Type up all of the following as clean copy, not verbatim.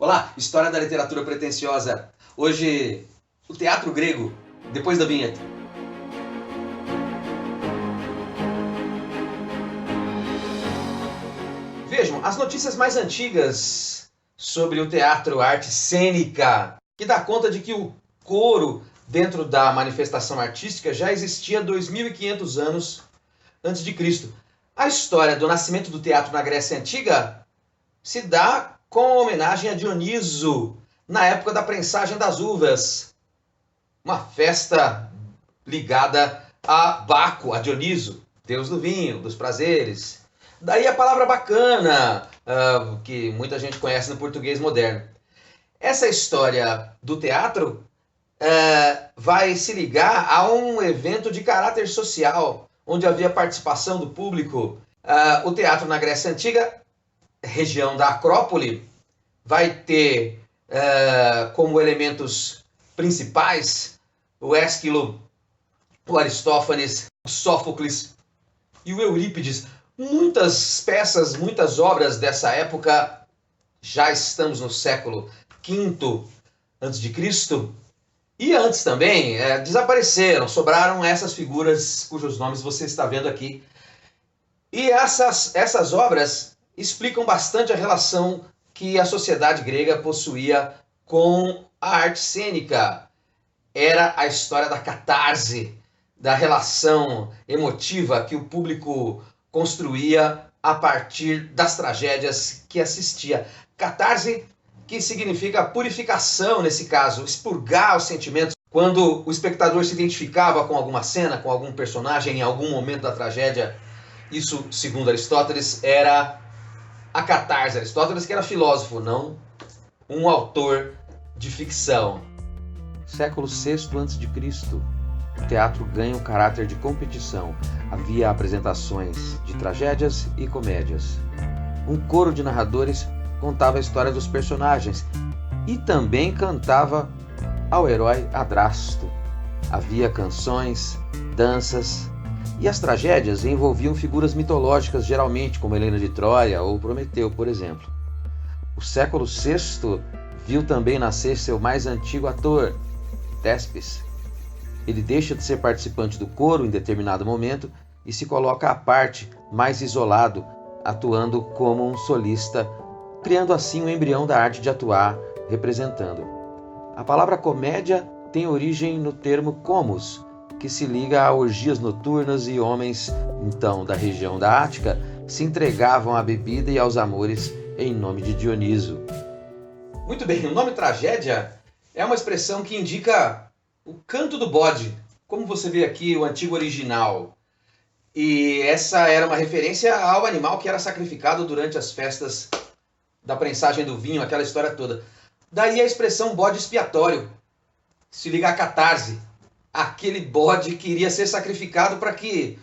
Olá, história da literatura pretensiosa. Hoje, o teatro grego, depois da vinheta. Vejam, as notícias mais antigas sobre o teatro, a arte cênica, que dá conta de que o coro dentro da manifestação artística já existia 2.500 anos antes de Cristo. A história do nascimento do teatro na Grécia Antiga se dá com homenagem a Dioniso, na época da prensagem das uvas. Uma festa ligada a Baco, a Dioniso, deus do vinho, dos prazeres. Daí a palavra bacana, que muita gente conhece no português moderno. Essa história do teatro vai se ligar a um evento de caráter social, onde havia participação do público. O teatro na Grécia Antiga, região da Acrópole, vai ter como elementos principais o Ésquilo, o Aristófanes, o Sófocles e o Eurípides. Muitas peças, muitas obras dessa época, já estamos no século V a.C., e antes também desapareceram, sobraram essas figuras cujos nomes você está vendo aqui. E essas obras explicam bastante a relação que a sociedade grega possuía com a arte cênica. Era a história da catarse, da relação emotiva que o público construía a partir das tragédias que assistia. Catarse, que significa purificação nesse caso, expurgar os sentimentos. Quando o espectador se identificava com alguma cena, com algum personagem em algum momento da tragédia, isso, segundo Aristóteles, era a catarse. Aristóteles, que era filósofo, não um autor de ficção. Século VI a.C., o teatro ganha um caráter de competição. Havia apresentações de tragédias e comédias. Um coro de narradores contava a história dos personagens e também cantava ao herói Adrasto. Havia canções, danças, e as tragédias envolviam figuras mitológicas, geralmente como Helena de Troia ou Prometeu, por exemplo. O século VI viu também nascer seu mais antigo ator, Tespes. Ele deixa de ser participante do coro em determinado momento e se coloca à parte, mais isolado, atuando como um solista, criando assim um embrião da arte de atuar, representando. A palavra comédia tem origem no termo comus, que se liga a orgias noturnas, e homens, então, da região da Ática, se entregavam à bebida e aos amores em nome de Dioniso. Muito bem, o nome tragédia é uma expressão que indica o canto do bode, como você vê aqui, o antigo original. E essa era uma referência ao animal que era sacrificado durante as festas da prensagem do vinho, aquela história toda. Daí a expressão bode expiatório, se liga a catarse, aquele bode que iria ser sacrificado para que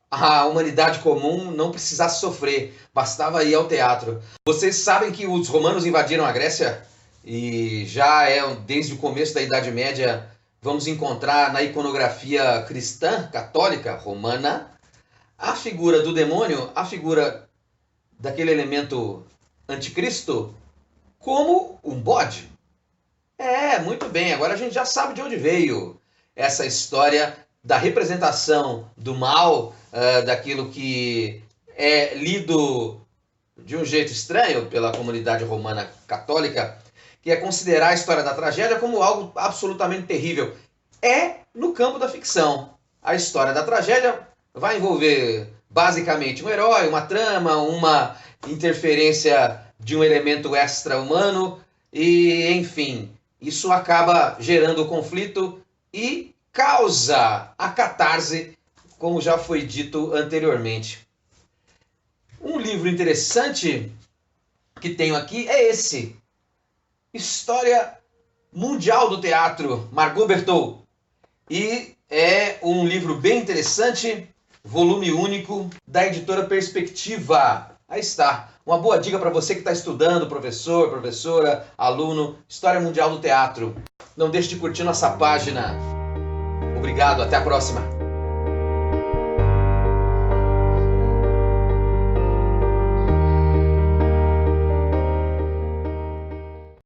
a humanidade comum não precisasse sofrer, bastava ir ao teatro. Vocês sabem que os romanos invadiram a Grécia e já desde o começo da Idade Média vamos encontrar na iconografia cristã, católica, romana, a figura do demônio, a figura daquele elemento anticristo, como um bode. Muito bem, agora a gente já sabe de onde veio essa história da representação do mal, daquilo que é lido de um jeito estranho pela comunidade romana católica, que é considerar a história da tragédia como algo absolutamente terrível. É no campo da ficção. A história da tragédia vai envolver basicamente um herói, uma trama, uma interferência de um elemento extra-humano e, enfim, isso acaba gerando o conflito e causa a catarse, como já foi dito anteriormente. Um livro interessante que tenho aqui é esse, História Mundial do Teatro, Margot Berthoud. E é um livro bem interessante, volume único, da editora Perspectiva. Aí está, uma boa dica para você que está estudando, professor, professora, aluno, História Mundial do Teatro. Não deixe de curtir nossa página. Obrigado, até a próxima.